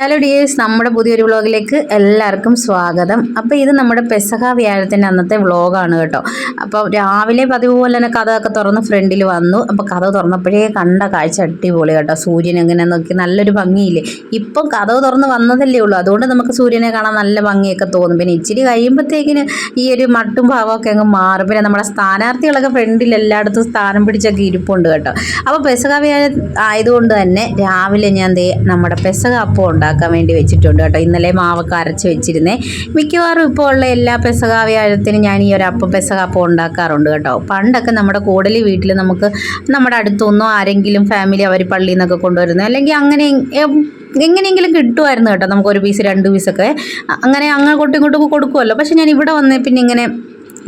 Hello dears, നമ്മുടെ പുതിയൊരു വ്ളോഗിലേക്ക് എല്ലാവർക്കും സ്വാഗതം. അപ്പോൾ ഇത് നമ്മുടെ പെസഹ വ്യാഴത്തിൻ്റെ അന്നത്തെ വ്ളോഗാണ് കേട്ടോ. അപ്പോൾ രാവിലെ പതിവ് പോലെ തന്നെ കഥയൊക്കെ തുറന്ന് ഫ്രണ്ടിൽ വന്നു. അപ്പോൾ കഥ തുറന്നപ്പോഴേ കണ്ട കാഴ്ച അടിപൊളി കേട്ടോ. സൂര്യൻ എങ്ങനെ നോക്കി നല്ലൊരു ഭംഗിയില്ലേ. ഇപ്പം കഥ തുറന്ന് വന്നതല്ലേ ഉള്ളൂ, അതുകൊണ്ട് നമുക്ക് സൂര്യനെ കാണാൻ നല്ല ഭംഗിയൊക്കെ തോന്നും. പിന്നെ ഇച്ചിരി കഴിയുമ്പോഴത്തേക്കിന് ഈ ഒരു മട്ടും ഭാവമൊക്കെ അങ്ങ് മാറും. പിന്നെ നമ്മുടെ സ്ഥാനാർത്ഥികളൊക്കെ ഫ്രണ്ടിൽ എല്ലായിടത്തും സ്ഥാനം പിടിച്ചൊക്കെ ഇരിപ്പുണ്ട് കേട്ടോ. അപ്പോൾ പെസഹ വ്യാഴം ആയതുകൊണ്ട് തന്നെ രാവിലെ ഞാൻ നമ്മുടെ പെസഹ അപ്പം ഉണ്ടാക്കാൻ വേണ്ടി വെച്ചിട്ടുണ്ട് കേട്ടോ. ഇന്നലെ മാവൊക്കെ അരച്ച് വെച്ചിരുന്നേ. മിക്കവാറും ഇപ്പോൾ ഉള്ള എല്ലാ പെസഹ വ്യാഴത്തിനും ഞാൻ ഈ ഒരു പെസഹ അപ്പം ഉണ്ടാക്കാറുണ്ട് കേട്ടോ. പണ്ടൊക്കെ നമ്മുടെ കൂടലി വീട്ടിൽ നമുക്ക് നമ്മുടെ അടുത്തൊന്നോ ആരെങ്കിലും ഫാമിലി അവർ പള്ളിയിൽ നിന്നൊക്കെ കൊണ്ടുവരുന്നത് അല്ലെങ്കിൽ അങ്ങനെ എങ്ങനെയെങ്കിലും കിട്ടുമായിരുന്നു കേട്ടോ. നമുക്കൊരു പീസ് 2 പീസൊക്കെ അങ്ങനെ അങ്ങോട്ടും ഇങ്ങോട്ടും കൊടുക്കുമല്ലോ. പക്ഷെ ഞാൻ ഇവിടെ വന്നേ പിന്നെ ഇങ്ങനെ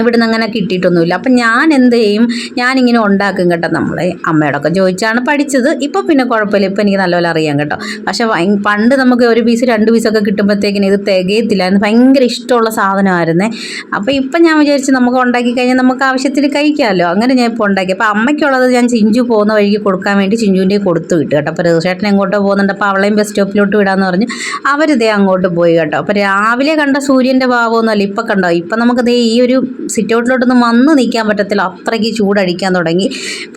ഇവിടുന്ന് അങ്ങനെ കിട്ടിയിട്ടൊന്നുമില്ല. അപ്പം ഞാൻ എന്ത് ചെയ്യും, ഞാനിങ്ങനെ ഉണ്ടാക്കും കേട്ടോ. നമ്മളെ അമ്മയോടൊക്കെ ചോദിച്ചാണ് പഠിച്ചത്. ഇപ്പോൾ പിന്നെ കുഴപ്പമില്ല, ഇപ്പം എനിക്ക് നല്ലപോലെ അറിയാം കേട്ടോ. പക്ഷേ പണ്ട് നമുക്ക് ഒരു പീസ് 2 പീസൊക്കെ കിട്ടുമ്പോഴത്തേക്കിന് ഇത് തികയത്തില്ലായിരുന്നു. ഭയങ്കര ഇഷ്ടമുള്ള സാധനമായിരുന്നേ. അപ്പോൾ ഇപ്പം ഞാൻ വിചാരിച്ച് നമുക്ക് ഉണ്ടാക്കി കഴിഞ്ഞാൽ നമുക്ക് ആവശ്യത്തിന് കഴിക്കാമല്ലോ. അങ്ങനെ ഞാൻ ഇപ്പോൾ ഉണ്ടാക്കി. അപ്പോൾ അമ്മയ്ക്കുള്ളത് ഞാൻ ചിഞ്ചു പോകുന്ന വഴിക്ക് കൊടുക്കാൻ വേണ്ടി ചിഞ്ചുവിൻ്റെ കൊടുത്തു വിട്ടു കേട്ടോ. അപ്പോൾ ചേട്ടൻ എങ്ങോട്ടോ പോകുന്നുണ്ട്, അപ്പോൾ അവളെയും ബസ് സ്റ്റോപ്പിലോട്ട് വിടാമെന്ന് പറഞ്ഞ് അവരിതേ അങ്ങോട്ട് പോയി കേട്ടോ. അപ്പോൾ രാവിലെ കണ്ട സൂര്യൻ്റെ ഭാവമൊന്നുമല്ല ഇപ്പം കണ്ടോ. ഇപ്പം നമുക്ക് ഈ ഒരു സിറ്റ് ഔട്ടിലോട്ടൊന്നും വന്ന് നിൽക്കാൻ പറ്റത്തില്ല, അത്രയ്ക്ക് ചൂടടിക്കാൻ തുടങ്ങി.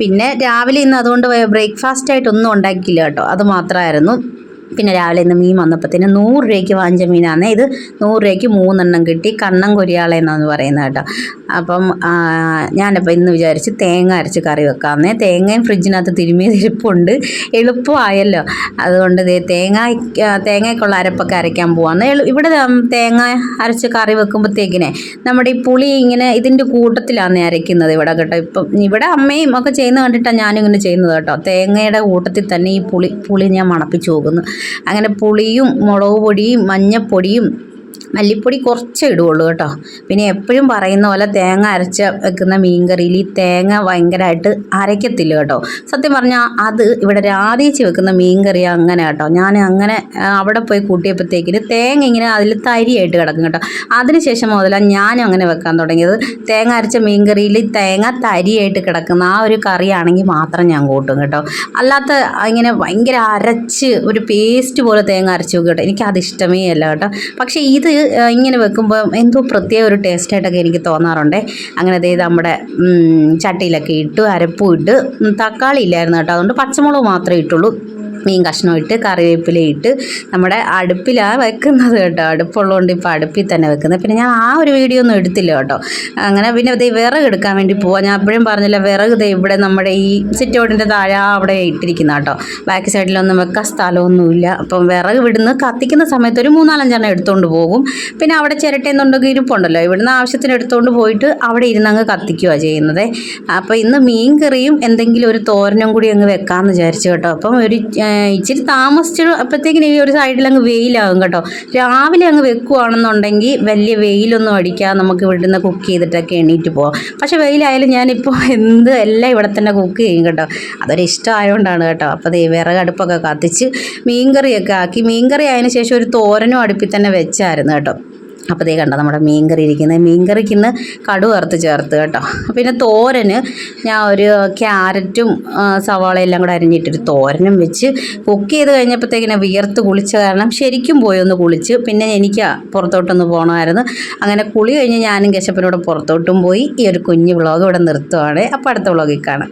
പിന്നെ രാവിലെ ഇന്ന് അതുകൊണ്ട് ബ്രേക്ക്ഫാസ്റ്റ് ആയിട്ടൊന്നും ഉണ്ടാക്കിയില്ല കേട്ടോ. അത് മാത്രമായിരുന്നു. പിന്നെ രാവിലെ ഇന്ന് മീൻ വന്നപ്പോഴത്തേന് 100 രൂപയ്ക്ക് വാങ്ങിച്ച മീനാണ് ഇത്. 100 രൂപയ്ക്ക് 3 എണ്ണം കിട്ടി. കണ്ണം കൊരിയാളെന്നാണ് പറയുന്നത് കേട്ടോ. അപ്പം ഞാനിപ്പോൾ ഇന്ന് വിചാരിച്ച് തേങ്ങ അരച്ച് കറി വെക്കാമെന്നേ. തേങ്ങയും ഫ്രിഡ്ജിനകത്ത് തിരുമ്മിയിരിപ്പുണ്ട്, എളുപ്പമായല്ലോ. അതുകൊണ്ട് തേങ്ങയ്ക്കുള്ള അരപ്പൊക്കെ അരയ്ക്കാൻ പോവാന്ന്. ഇവിടെ തേങ്ങ അരച്ച് കറി വെക്കുമ്പോഴത്തേക്കിനെ നമ്മുടെ ഈ പുളി ഇങ്ങനെ ഇതിൻ്റെ കൂട്ടത്തിലാണ് അരയ്ക്കുന്നത് ഇവിടെ കേട്ടോ. ഇപ്പം ഇവിടെ അമ്മയും ഒക്കെ ചെയ്യുന്നത് കണ്ടിട്ടാണ് ഞാനിങ്ങനെ ചെയ്യുന്നത് കേട്ടോ. തേങ്ങയുടെ കൂട്ടത്തിൽ തന്നെ ഈ പുളി ഞാൻ മണപ്പിച്ച് പോകുന്നു. അങ്ങനെ പുളിയും മുളക് പൊടിയും മഞ്ഞപ്പൊടിയും മല്ലിപ്പൊടി കുറച്ചേ ഇടുകയുള്ളൂ കേട്ടോ. പിന്നെ എപ്പോഴും പറയുന്ന പോലെ തേങ്ങ അരച്ച് വെക്കുന്ന മീൻകറിയിൽ ഈ തേങ്ങ ഭയങ്കരമായിട്ട് അരയ്ക്കത്തില്ല കേട്ടോ. സത്യം പറഞ്ഞാൽ അത് ഇവിടെ രാധേച്ച് വെക്കുന്ന മീൻകറി അങ്ങനെ കേട്ടോ. ഞാൻ അങ്ങനെ അവിടെ പോയി കൂട്ടിയപ്പോഴത്തേക്കിന് തേങ്ങ ഇങ്ങനെ അതിൽ തരിയായിട്ട് കിടക്കും കേട്ടോ. അതിനുശേഷം മുതലാണ് ഞാനും അങ്ങനെ വെക്കാൻ തുടങ്ങിയത്. തേങ്ങ അരച്ച മീൻകറിയിൽ തേങ്ങ തരിയായിട്ട് കിടക്കുന്ന ആ ഒരു കറിയാണെങ്കിൽ മാത്രം ഞാൻ കൂട്ടും കേട്ടോ. അല്ലാത്ത ഇങ്ങനെ ഭയങ്കര അരച്ച് ഒരു പേസ്റ്റ് പോലെ തേങ്ങ അരച്ച് വെക്കും കേട്ടോ. എനിക്കത് ഇഷ്ടമേ അല്ല കേട്ടോ. പക്ഷേ ഇത് ഇങ്ങനെ വെക്കുമ്പോൾ എന്തോ പ്രത്യേക ഒരു ടേസ്റ്റായിട്ടൊക്കെ എനിക്ക് തോന്നാറുണ്ട്. അങ്ങനെ നമ്മുടെ ചട്ടിയിലൊക്കെ ഇട്ട് അരപ്പും ഇട്ട്, തക്കാളി ഇല്ലായിരുന്നു കേട്ടോ. അതുകൊണ്ട് പച്ചമുളക് മാത്രമേ ഇട്ടുള്ളൂ. മീൻ കഷ്ണം ഇട്ട് കറിവേപ്പില ഇട്ട് നമ്മുടെ അടുപ്പിലാണ് വെക്കുന്നത് കേട്ടോ. അടുപ്പുള്ളതുകൊണ്ട് ഇപ്പോൾ അടുപ്പിൽ തന്നെ വെക്കുന്നത്. പിന്നെ ഞാൻ ആ ഒരു വീഡിയോ ഒന്നും എടുത്തില്ല കേട്ടോ. അങ്ങനെ പിന്നെ വിറക് എടുക്കാൻ വേണ്ടി പോവാം. ഞാൻ എപ്പോഴും പറഞ്ഞില്ല, വിറക് ഇവിടെ നമ്മുടെ ഈ സിറ്റ് ഔട്ടിൻ്റെ താഴെ അവിടെ ഇട്ടിരിക്കുന്ന കേട്ടോ. ബാക്ക് സൈഡിലൊന്നും വെക്കാൻ സ്ഥലമൊന്നുമില്ല. അപ്പം വിറക് ഇവിടുന്ന് കത്തിക്കുന്ന സമയത്ത് ഒരു 3-4 എണ്ണം എടുത്തുകൊണ്ട് പോകും. പിന്നെ അവിടെ ചിരട്ടയെന്നുണ്ടെങ്കിൽ ഇരിപ്പുണ്ടല്ലോ, ഇവിടുന്ന് ആവശ്യത്തിന് എടുത്തുകൊണ്ട് പോയിട്ട് അവിടെ ഇരുന്നങ്ങ് കത്തിക്കുകയാണ് ചെയ്യുന്നത്. അപ്പോൾ ഇന്ന് മീൻ കറിയും എന്തെങ്കിലും ഒരു തോരനും കൂടി അങ്ങ് വെക്കാമെന്ന് വിചാരിച്ചു കേട്ടോ. അപ്പം ഇച്ചിരി താമസിച്ചു അപ്പോഴത്തേക്കിന് ഈ ഒരു സൈഡിൽ അങ്ങ് വെയിലാകും കേട്ടോ. രാവിലെ അങ്ങ് വെക്കുകയാണെന്നുണ്ടെങ്കിൽ വലിയ വെയിലൊന്നും അടിക്കാതെ നമുക്ക് ഇവിടുന്ന് കുക്ക് ചെയ്തിട്ടൊക്കെ എണീറ്റ് പോകാം. പക്ഷേ വെയിലായാലും ഞാനിപ്പോൾ എല്ലാം ഇവിടെ തന്നെ കുക്ക് ചെയ്യും കേട്ടോ. അതൊരു ഇഷ്ടമായതുകൊണ്ടാണ് കേട്ടോ. അപ്പോൾ വിറകടുപ്പൊക്കെ കത്തിച്ച് മീൻകറിയൊക്കെ ആക്കി. മീൻകറി ആയതിനു ശേഷം ഒരു തോരനും അടുപ്പിൽ തന്നെ വെച്ചായിരുന്നു കേട്ടോ. അപ്പോൾ കണ്ടോ നമ്മുടെ മീൻകറി ഇരിക്കുന്നത്. മീൻകറിക്ക് ഇന്ന് കടുക് വറുത്ത് ചേർത്ത് കേട്ടോ. പിന്നെ തോരന് ഞാൻ ഒരു ക്യാരറ്റും സവാളയെല്ലാം കൂടെ അരിഞ്ഞിട്ടൊരു തോരനും വെച്ച് കുക്ക് ചെയ്ത് കഴിഞ്ഞപ്പോഴത്തേക്കിനെ വിയർത്ത് കുളിച്ച കാരണം ശരിക്കും പോയി ഒന്ന് കുളിച്ച്. പിന്നെ എനിക്ക് പുറത്തോട്ടൊന്ന് പോകണമായിരുന്നു. അങ്ങനെ കുളി കഴിഞ്ഞ് ഞാനും കശപ്പനോട് പുറത്തോട്ടും പോയി. ഈ ഒരു കുഞ്ഞു വ്ളോഗ് ഇവിടെ നിർത്തുവാണ്. അപ്പോൾ അടുത്ത വ്ളോഗിൽ കാണാം.